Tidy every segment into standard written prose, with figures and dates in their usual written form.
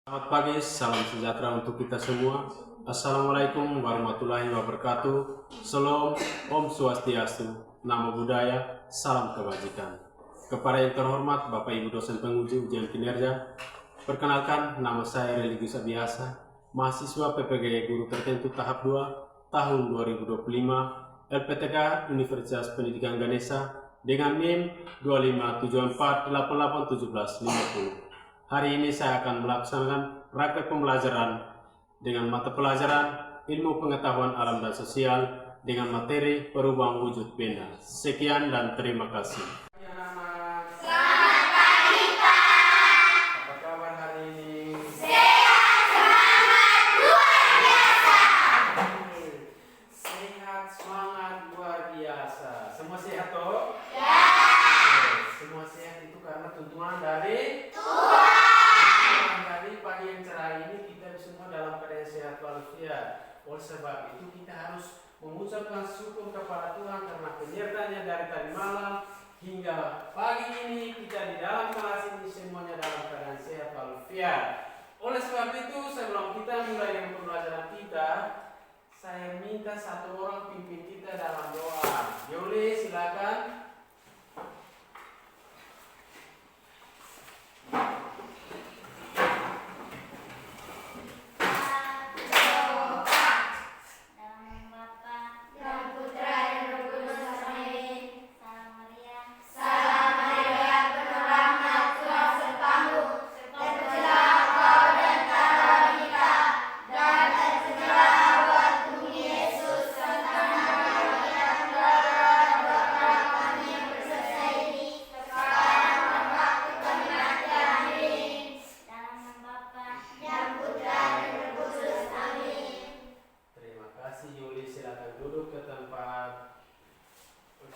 Selamat pagi, salam sejahtera untuk kita semua. Assalamualaikum warahmatullahi wabarakatuh. Shalom, Om Swastiastu, Namo Buddhaya, salam kebajikan. Kepada yang terhormat Bapak Ibu dosen penguji ujian kinerja, perkenalkan nama saya Religius Abiasa, mahasiswa PPG Guru Tertentu tahap 2 tahun 2025 LPTK Universitas Pendidikan Ganesha dengan NIM 2574881750. Hari ini saya akan melaksanakan praktek pembelajaran dengan mata pelajaran Ilmu Pengetahuan Alam dan Sosial dengan materi Perubahan Wujud Benda. Sekian dan terima kasih. Selamat pagi, Pak. Apa kabar hari ini? Sehat, semangat, luar biasa. Sehat, semangat, luar biasa. Semua sehat toh? Ya. Semua sehat itu karena tuntunan dari Tuhan. Dari pagi yang cerah ini kita semua dalam keadaan sehat walafiat. Oleh sebab itu kita harus mengucapkan syukur kepada Tuhan karena penyertanya dari tadi malam hingga pagi ini kita di dalam kelas ini semuanya dalam keadaan sehat walafiat. Oleh sebab itu sebelum kita mulai dengan pembelajaran kita, saya minta satu orang pimpin kita dalam doa. Yuli, silakan.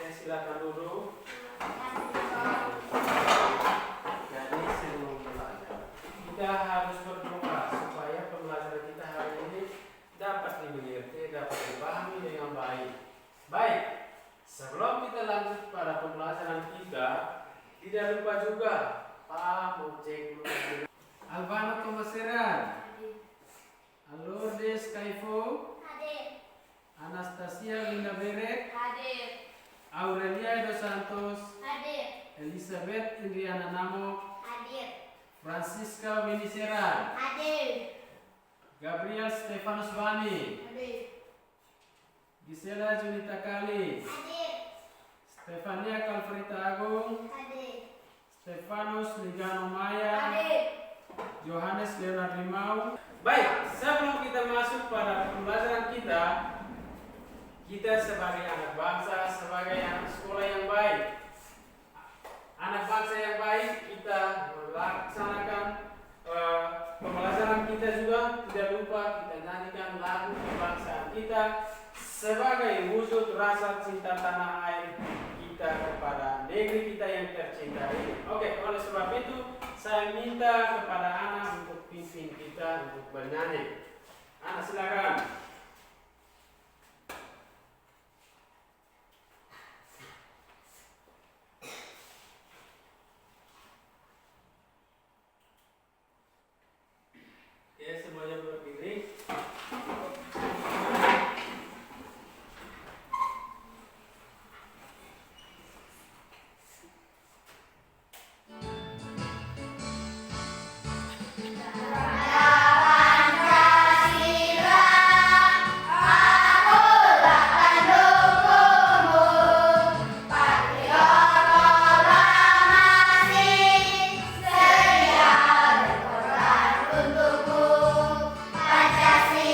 Silakan duduk. Jadi sebelum belajar, kita harus berdoa supaya pembelajaran kita hari ini dapat dimengerti, dapat dipahami dengan baik. Baik, sebelum kita lanjut pada pembelajaran kita, tidak lupa juga Pak mau cek dulu. Albano Tomaseran, Lourdes Kaifo, Anastasia Linda Beret, Aurelia Dos Santos, Elizabeth Indriana Namo, Francisca Winiseran, Gabriel Stefanus Bani, Gisela Junita Kali, Stefania Kalfrita Agung, Stefanus Ligano Maya, Johannes Leonard Limau. Baik, sebelum kita masuk pada pembelajaran kita sebagai anak bangsa, sebagai anak sekolah yang baik, anak bangsa yang baik, kita melaksanakan pembelajaran kita juga. Tidak lupa kita nyanyikan lagu kebangsaan kita sebagai wujud rasa cinta tanah air kita kepada negeri kita yang tercinta ini. Oke, oleh sebab itu saya minta kepada anak untuk pimpin kita untuk bernyanyi. Anak silakan. Semuanya berdiri. Pancasila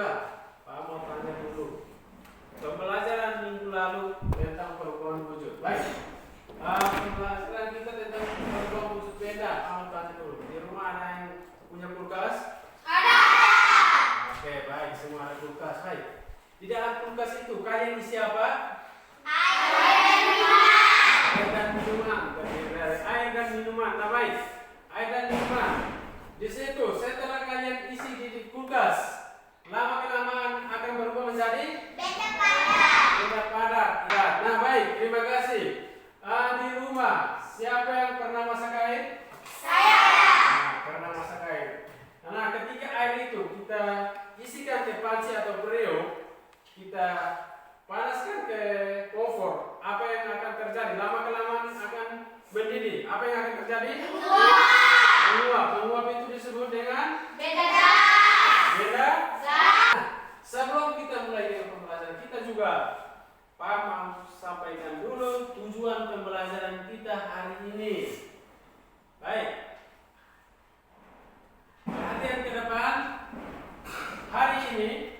ketiga, Pak mau tanya dulu. Pembelajaran minggu lalu tentang perubahan wujud. Baik. Pembelajaran kita tentang perubahan wujud benda. Pak mau tanya dulu. Di rumah ada yang punya kulkas? Ada. Oke, baik. Semua ada kulkas. Baik. Di dalam kulkas itu kalian isi apa? Air dan minuman. Air dan minuman. Nah, baik. Air dan minuman. Di situ setelah kalian isi di kulkas, lama kelamaan akan berubah menjadi benda padat. Ya. Nah, baik. Terima kasih. Di rumah siapa yang pernah masak air? Saya. Nah, pernah masak air. Nah, ketika air itu kita isikan ke panci atau periuk, kita panaskan ke kompor, apa yang akan terjadi? Lama kelamaan akan mendidih. Apa yang akan terjadi? Penguap. Penguap itu disebut dengan benda. Sebelum kita mulai dengan pembelajaran kita juga, Pak mau sampaikan dulu tujuan pembelajaran kita hari ini. Baik. Perhatian ke depan. Hari ini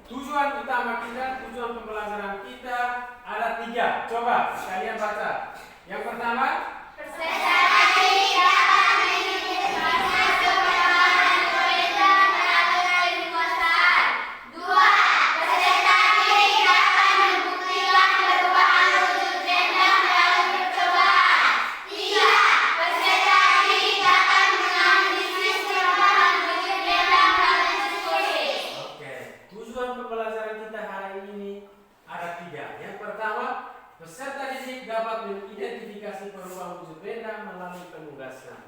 tujuan utama kita, tujuan pembelajaran kita ada 3. Coba kalian baca. Yang pertama, Peserta didik dapat mengikuti proses pemahaman pemerintah melalui penguasaan. 2. Peserta didik dapat membuktikan perubahan wujud benda melalui percobaan. 3. Peserta didik dapat menganalisis perubahan wujud benda melalui diskusi. oke. Tujuan pembelajaran kita hari ini ada 3. Yang pertama, peserta didik dapat mengidentifikasi perubahan wujud benda melalui penugasan.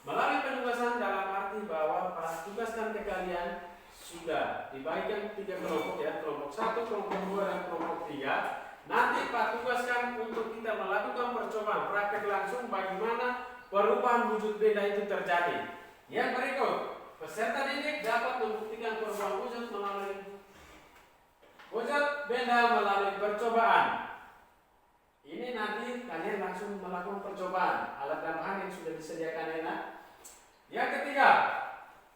Melalui penugasan dalam arti bahwa pas tugaskan ke kalian sudah dibagikan 3 kelompok ya, kelompok 1, kelompok 2, dan kelompok 3. Nanti Pak tugaskan untuk kita melakukan percobaan praktek langsung bagaimana perubahan wujud benda itu terjadi. Yang berikut, peserta didik dapat membuktikan perubahan wujud benda melalui percobaan. Ini nanti kalian langsung melakukan percobaan. Alat dan bahan yang sudah disediakan enak. Yang ketiga,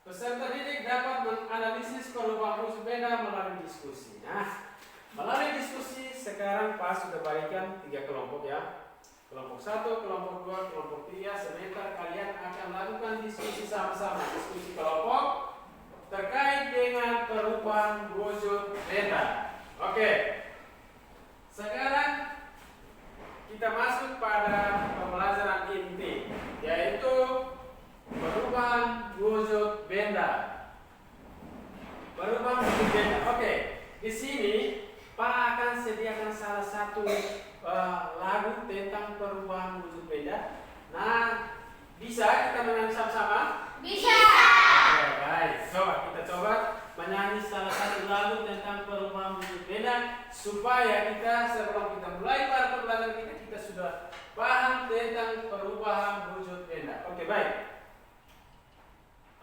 peserta didik dapat menganalisis perubahan wujud benda melalui diskusi. Nah, melalui diskusi sekarang Pak sudah bagikan 3 kelompok ya. Kelompok 1, kelompok 2, kelompok 3. Sebentar kalian akan lakukan diskusi sama-sama. Diskusi kelompok terkait dengan perubahan wujud benda. Oke. Sekarang kita masuk pada pembelajaran inti, yaitu perubahan wujud benda. Perubahan wujud benda. Oke. Di sini Pak akan sediakan salah satu lagu tentang perubahan wujud benda. Nah, bisa kita menyanyi sama-sama? Bisa. Oke, baik. Kita coba menyanyi salah satu lagu tentang perubahan wujud benda supaya kita sebelum kita mulai pada pembelajaran kita sudah paham tentang perubahan wujud benda. Oke, baik.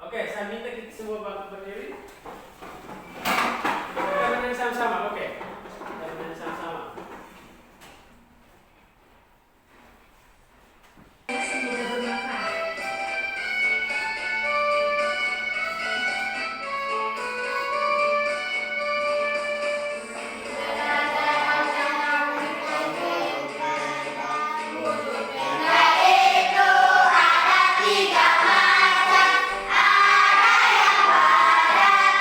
Oke, saya minta kita semua bangkit berdiri. Kita menyanyi sama-sama. Oke. Kita menyanyi sama-sama. Ada 3 macam, ada yang parah,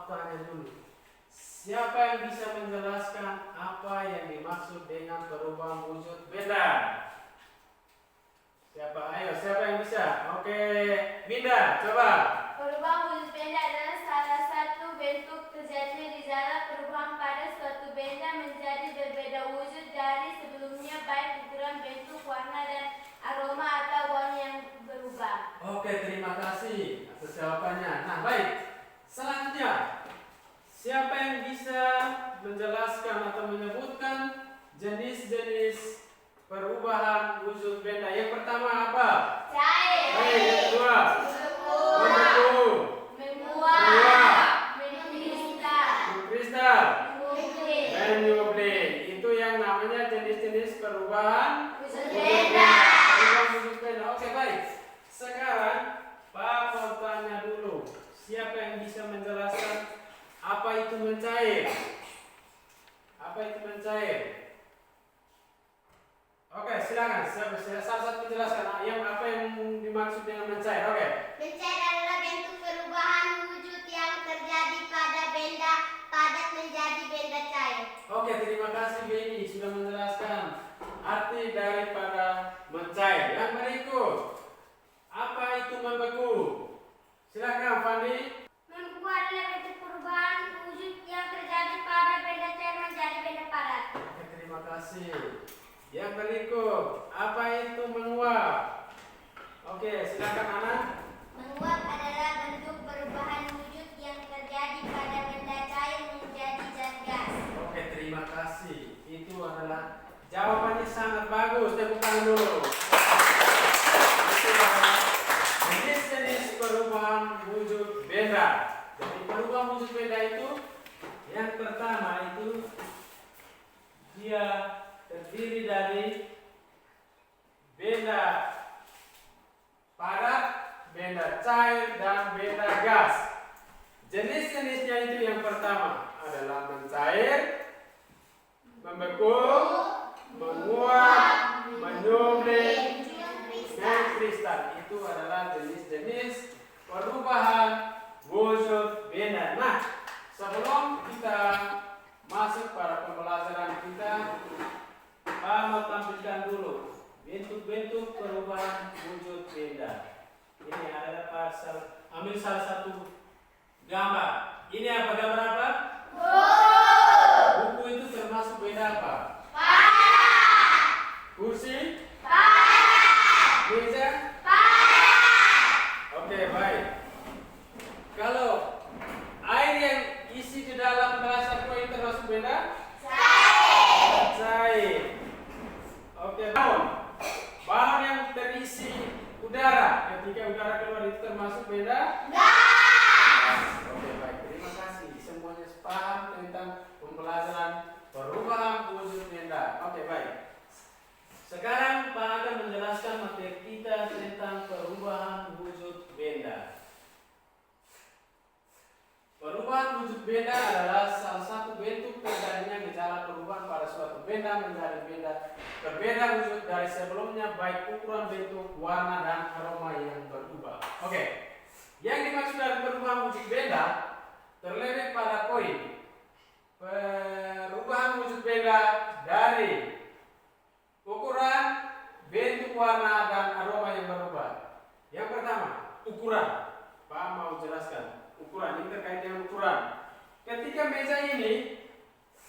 mau tanya dulu. Siapa yang bisa menjelaskan apa yang dimaksud dengan perubahan wujud benda? Siapa? Ayo, siapa yang bisa? Oke, Binda, coba. Perubahan wujud benda adalah salah satu bentuk terjadinya di dalam perubahan pada suatu benda menjadi berbeda wujud dari sebelumnya, baik ukuran, bentuk, warna, dan aroma atau wangi yang berubah. Oke, terima kasih atas jawabannya. Nah, baik. Selanjutnya, siapa yang bisa menjelaskan atau menyebutkan jenis-jenis perubahan wujud benda? Yang pertama apa? Cair, Baik, yang kedua. berkuah, menguap, mengkristal, Kristal. mengukir, Menyublim. Itu yang namanya jenis-jenis perubahan wujud benda. perubahan wujud benda. Oke, baik. Sekarang Pak mau tanya dulu. Siapa yang bisa menjelaskan apa itu mencair? Apa itu mencair? Oke, silakan. Salah satu menjelaskan apa yang dimaksud dengan mencair. Oke. Mencair adalah bentuk perubahan wujud yang terjadi pada benda padat menjadi benda cair. Oke, terima kasih Beni sudah menjelaskan arti daripada mencair. Yang berikut, apa itu membeku? Silakan Fandi. Membeku adalah bentuk perubahan wujud yang terjadi pada benda cair menjadi benda padat. Oke, terima kasih. Yang berikut, apa itu menguap? Oke, silakan Ana. Menguap adalah bentuk perubahan wujud yang terjadi pada benda cair menjadi zat gas. Oke, terima kasih. Itu adalah jawabannya sangat bagus. Tepuk tangan dulu. Itu adalah jenis-jenis perubahan wujud benda. Jadi perubahan wujud benda itu yang pertama itu dia terdiri dari benda padat, benda cair, dan benda gas. Jenis-jenisnya itu yang pertama adalah mencair, membeku, menguap, menyublim, dan kristal. Itu adalah jenis-jenis perubahan wujud benda. Nah, sebelum kita masuk pada pembelajaran kita, Pak mau tampilkan dulu bentuk-bentuk perubahan wujud benda. Ini adalah ambil salah satu gambar. Ini apa gambar apa? Buku itu termasuk benda apa? Kursi? Meja? Oke, baik. Kalau air yang isi di dalam gelas aqua itu termasuk benda? Cair. Oke, balon yang terisi udara, ketika udara keluar itu termasuk benda? Oke, baik. Terima kasih. Semuanya paham tentang pembelajaran perubahan wujud benda. Oke, baik. Sekarang Pak akan menjelaskan materi kita tentang perubahan wujud benda. Perubahan wujud benda adalah salah satu bentuk terjadinya gejala perubahan pada suatu benda menjadi benda berbeda wujud dari sebelumnya, baik ukuran, bentuk, warna, dan aroma yang berubah. Oke. Yang dimaksud dari perubahan wujud benda terletak pada poin perubahan wujud benda dari ukuran, bentuk, warna, dan aroma yang berubah. Yang pertama, ukuran. Pak mau jelaskan ukuran, ini terkait dengan ukuran. Ketika meja ini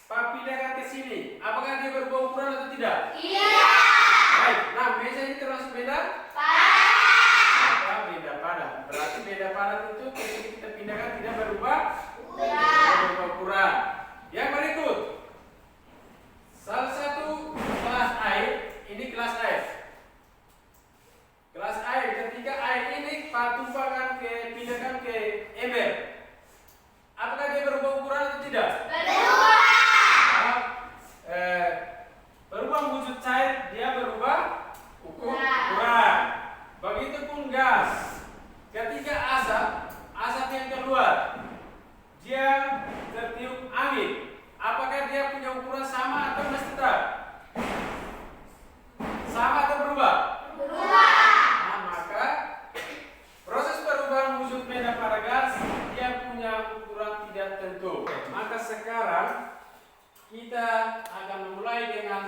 Pak pindahkan ke sini, apakah dia berubah ukuran atau tidak? Iya. Baik, nah meja ini termasuk benda? Padat. Beda padat. Berarti beda padat itu ketika kita pindahkan tidak berubah ukuran. Yang berikut, salah satu gelas air, ini gelas air. Gelas air, ketika air ini Pak tumpahkan pindahkan ke ember, apakah dia berubah ukuran atau tidak? Berubah wujud cair, dia berubah ukuran. Begitupun gas, ketika asap yang keluar, dia tertiup angin, apakah dia punya ukuran sama atau masih tetap? Sama atau berubah? Nah, maka proses perubahan wujud benda pada gas dia punya ukuran tidak tidak tentu. Maka sekarang kita akan memulai dengan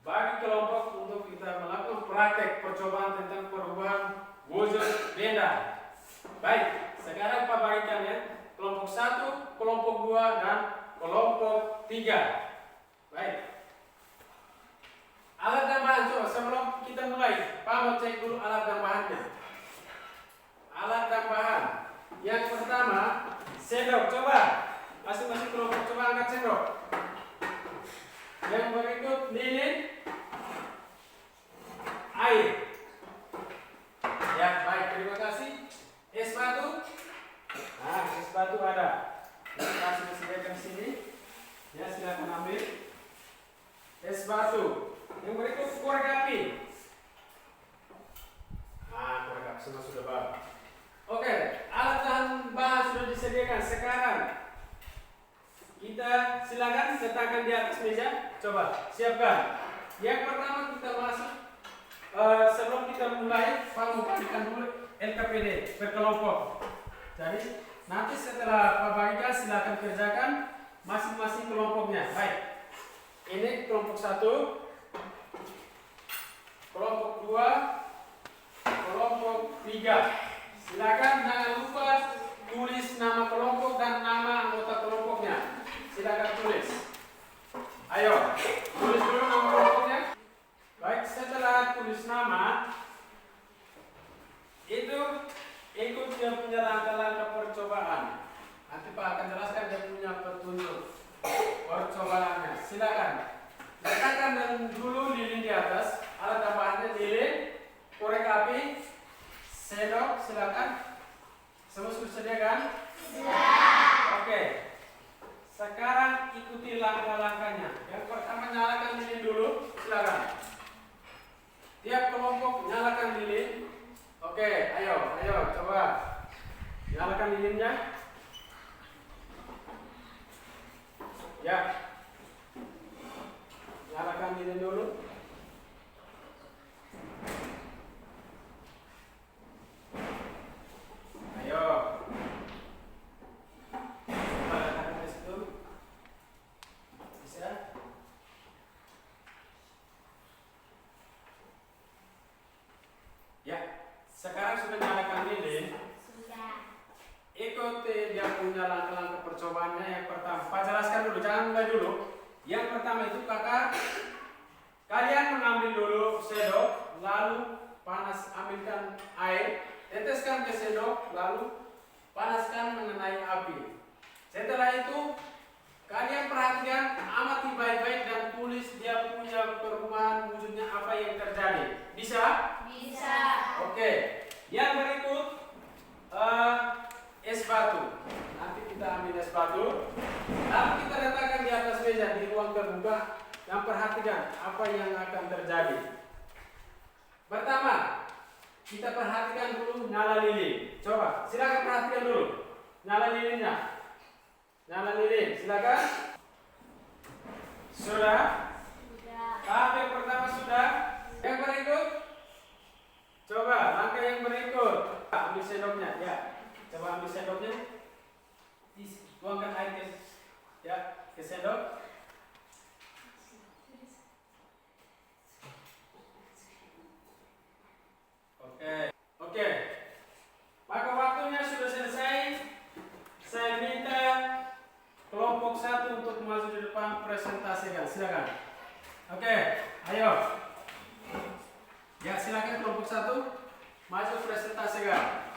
bagi kelompok untuk kita melakukan praktek percobaan tentang perubahan wujud benda. Baik, sekarang Pak bagikan ya, kelompok 1, kelompok 2, dan kelompok 3. Baik. Alat dan bahan, coba sebelum kita mulai, Pak mau cek dulu alat dan bahannya. Alat dan bahan. Yang pertama, sendok. Coba masing-masing kelompok coba angkat sendok. Yang berikut lilin, air. Ya, baik, terima kasih. Es batu. Nah, es batu ada. Kasih disediakan sini. Ya, silakan ambil. Es batu. Yang berikut korek api. Nah, korek api semua sudah bawa. Oke, alat dan bahan sudah disediakan. Sekarang kita silakan letakkan di atas meja. Coba siapkan. Yang pertama kita masuk. Sebelum kita mulai, Pak mau bagikan dulu LKPD per kelompok. Jadi nanti setelah Pak bagikan silakan kerjakan masing-masing kelompoknya. Baik. Ini kelompok 1, kelompok 2, kelompok 3. Silakan jangan lupa tulis nama kelompok dan nama anggota kelompoknya. Silakan tulis. Ayo, tulis dulu nama kelompoknya. Baik, setelah tulis nama, itu ikut dia punya langkah-langkah percobaan. Nanti Pak akan jelaskan dia punya petunjuk percobaannya. Silakan. Letakkan dulu lilin di atas. Alat tambahannya lilin, korek api, sendok. Silakan. Semua sudah sediakan? Sudah. Oke. Sekarang ikuti langkah-langkahnya. Yang pertama nyalakan lilin dulu. Silakan. Tiap kelompok nyalakan lilin. Oke, ayo coba. Nyalakan lilinnya. Ya. Nyalakan lilin dulu. Ayo. Coba letakkan di situ. Bisa? Ya. Sekarang sudah nyalakan lilin. Sudah. Ikuti dia punya langkah-langkah percobaannya. Yang pertama, Pak jelaskan dulu, jangan mulai dulu. Yang pertama itu kakak, kalian mengambil dulu sendok, lalu ambilkan air, teteskan ke sendok, lalu panaskan mengenai api. Setelah itu, kalian perhatikan, amati baik-baik dan tulis dia punya perubahan wujudnya apa yang terjadi. Bisa? Bisa. Oke. Yang berikut es batu. Nanti kita ambil es batu. Lalu kita letakkan di atas meja di ruang terbuka. Yang perhatikan apa yang akan terjadi. Pertama, kita perhatikan dulu nyala lilin. Coba, silakan perhatikan dulu nyala lilinnya. Nyala lilin, silakan. Sudah? Sudah. Tahap yang pertama sudah. Yang berikut, coba langkah yang berikut. Ambil sendoknya, ya. Coba ambil sendoknya. Tuangkan air ke sendok. Oke. Maka waktunya sudah selesai. Saya minta kelompok 1 untuk maju di depan presentasikan. Silakan. Oke, ayo. Ya, silakan kelompok 1 maju presentasikan.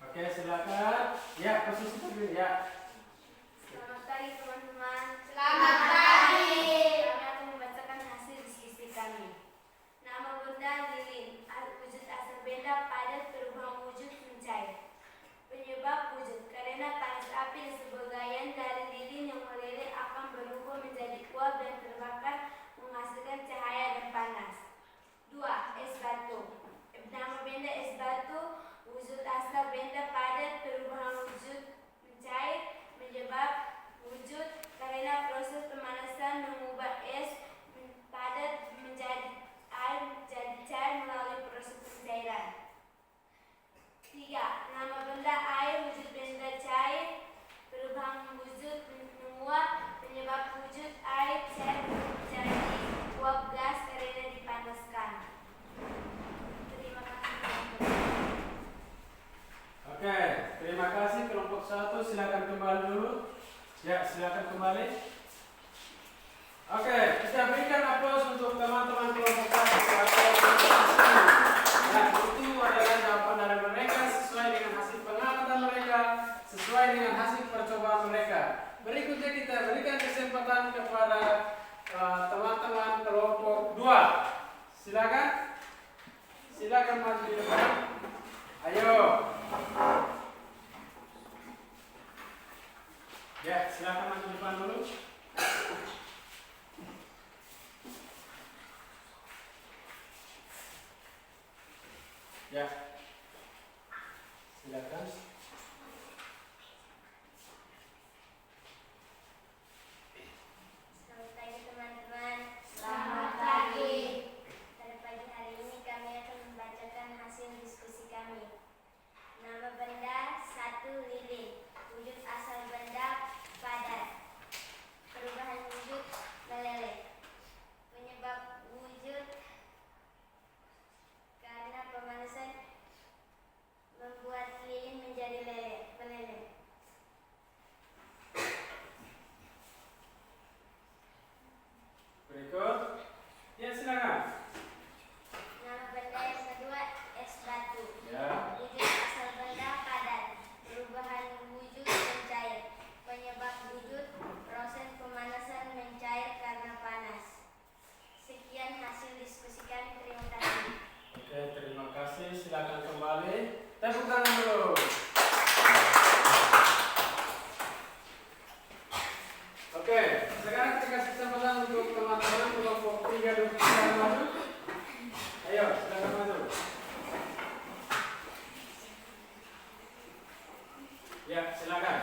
Oke, silakan. Ya, posisi berdiri ya. Selamat pagi teman-teman. Selamat pagi. Kami akan membacakan hasil diskusi kami. Nama benda lilin. Wujud asal benda padat perubahan wujud mencair. Penyebab wujud karena panas api dan sebagaian dari lilin yang meleleh akan teman-teman kelompok 2. Silakan maju di depan. Ayo. Ya, silakan maju di depan dulu. Ya. Silakan. Selamat pagi teman-teman. Selamat pagi. Pada pagi hari ini kami akan membacakan hasil diskusi kami. Nama benda 1 lilin. Wujud asal benda padat. Perubahan wujud meleleh. Penyebab wujud karena pemanasan membuat lilin menjadi meleleh. Berikut. Ya, silakan. Nama benda yang kedua es batu. Ya. Wujud asal benda padat. Perubahan wujud mencair. Penyebab wujud proses pemanasan mencair karena panas. Sekian hasil diskusi kami. Terima kasih. Oke, terima kasih. Silakan kembali. Tepuk tangan dulu. Oke, sekarang kita kasih kesempatan untuk teman-teman kelompok 3 dan 4 maju. Ayo, silakan maju. Ya, silakan.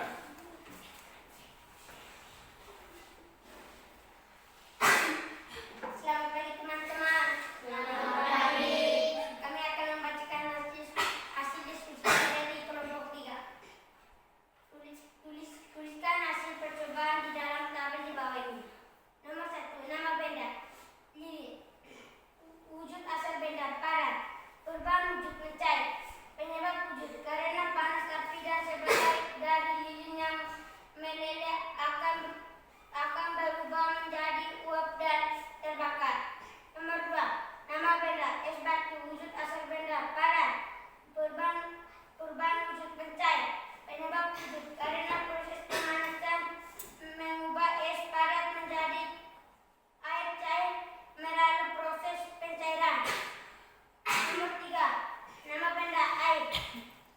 Selamat pagi teman-teman. Selamat pagi. Kami akan membacakan hasil diskusi dari kelompok 3. Tuliskan hasil percobaan di dalam tabel di bawah ini. Nomor 1. Nama benda lilin. Wujud asal benda padat. Perubahan wujud mencair. Penyebab wujud karena panas api dan sebagai dari lilin yang meleleh akan berubah menjadi uap dan terbakar. Nomor 2. Nama benda es batu. Wujud asal benda padat. Perubahan wujud mencair. Penyebab wujud karena proses pemanasan mengubah es padat menjadi air cair melalui proses pencairan. Nomor 3. Nama benda air.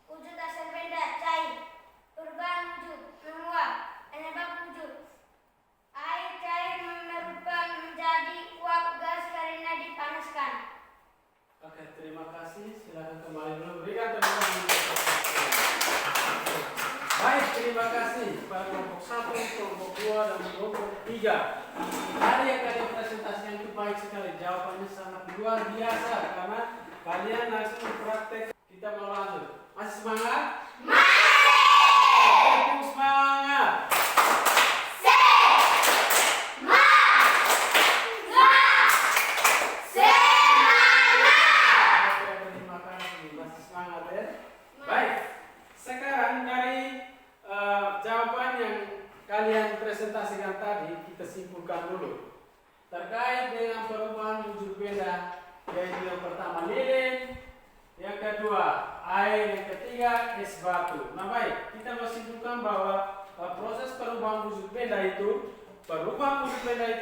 Wujud asal benda cair. Perubahan wujud menguap. Penyebab wujud air cair merubah menjadi uap gas karena dipanaskan. Oke, terima kasih. Silakan kembali dulu. Berikan tepuk tangan. Baik, terima kasih pada kelompok 1, kelompok 2, dan kelompok 3. Tadi yang kalian presentasikan itu baik sekali. Jawabannya sangat luar biasa karena kalian langsung praktek. Kita mau lanjut. Masih semangat? Masih! Semangat! Oke, terima kasih. Masih semangat ya? Baik. Sekarang dari jawaban yang kalian presentasikan tadi kita simpulkan dulu terkait dengan perubahan wujud benda, yaitu yang pertama lilin, yang kedua air, yang ketiga es batu. Nah baik, kita mau simpulkan bahwa proses perubahan wujud benda itu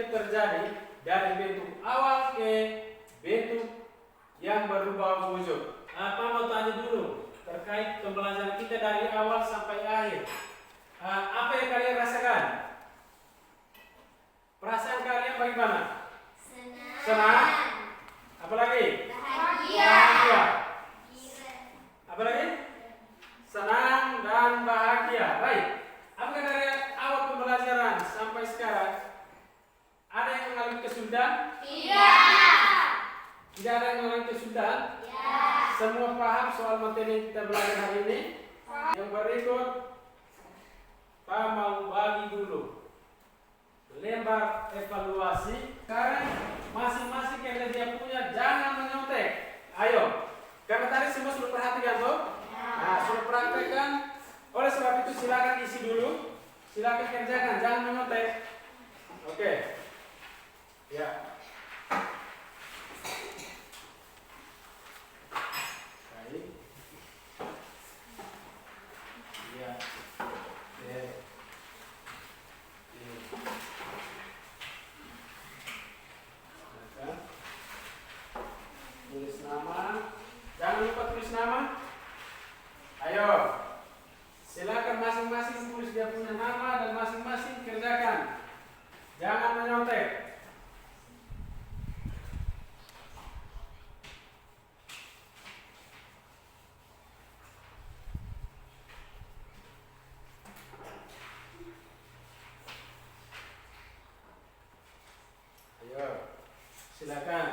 terjadi dari bentuk awal ke bentuk yang berubah wujud. Apa mau tanya dulu terkait pembelajaran kita dari awal sampai akhir. Apa yang kalian rasakan? Perasaan kalian bagaimana? Senang. Apa lagi? Bahagia. Apa lagi? Senang dan bahagia. Baik. Apakah dari awal pembelajaran sampai sekarang ada yang mengalami kesulitan? Tidak ada yang mengalami kesulitan? Semua paham soal materi yang kita belajar hari ini? Yang berikut, Pak mau bagi dulu lembar evaluasi. Sekarang masing-masing yang dia punya jangan menyontek. Ayo, karena tadi semua sudah perhatikan tuh? Nah, sudah praktekkan. Oleh sebab itu silakan isi dulu. Silakan kerjakan, jangan menyontek. Oke. Ya. Baik. Ya. praktek. Ayo, silakan.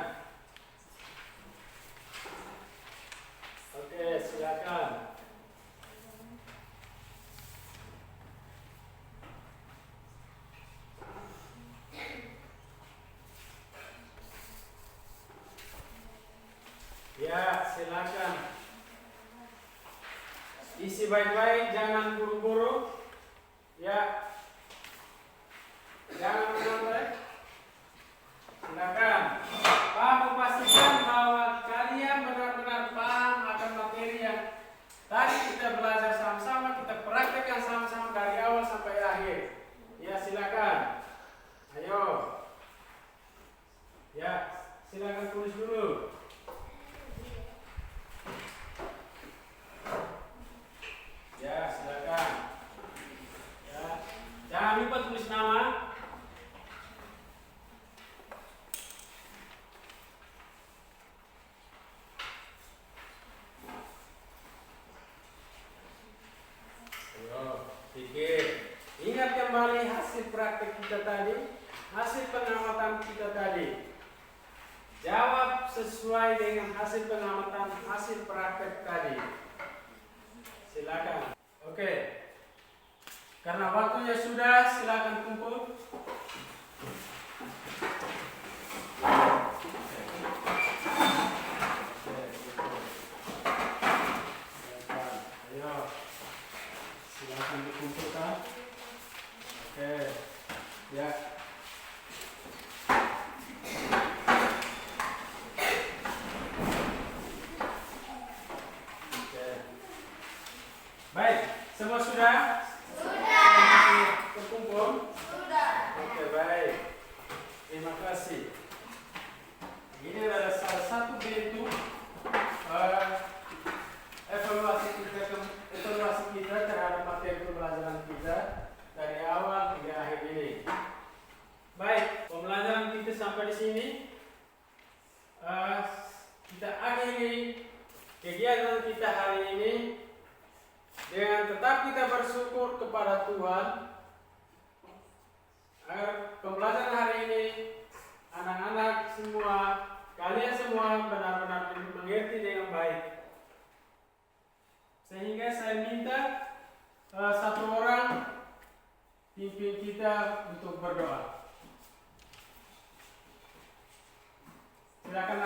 Oke, silakan. Ya, silakan. Isi baik-baik, jangan buru-buru. Ya. Jangan menoleh. Silakan. Pak, memastikan bahwa kalian benar-benar paham akan materi yang tadi kita belajar sama-sama, kita praktekkan sama-sama dari awal sampai akhir. Ya, silakan. Ayo. Ya, silakan tulis dulu. Ya, silakan. Ya, jangan lupa tulis nama. Ayo, pikir. Ingat kembali hasil praktek kita tadi, hasil pengamatan kita tadi. Jawab sesuai dengan hasil pengamatan, hasil praktek tadi. Silakan. Oke. Karena waktunya sudah, silakan kumpul. Ayo. Silakan dikumpulkan. Oke. Ya. Oke. Baik, semua sudah? Terkumpul? Oke, baik. Terima kasih. Ini adalah salah satu bentuk evaluasi kita terhadap materi pembelajaran kita dari awal hingga akhir ini. Baik, pembelajaran kita sampai di sini. Kita akhiri kegiatan kita hari ini dengan tetap kita bersyukur kepada Tuhan agar pembelajaran hari ini anak-anak semua, kalian semua benar-benar mengerti dengan baik. Sehingga saya minta satu orang pimpin kita untuk berdoa. Silakan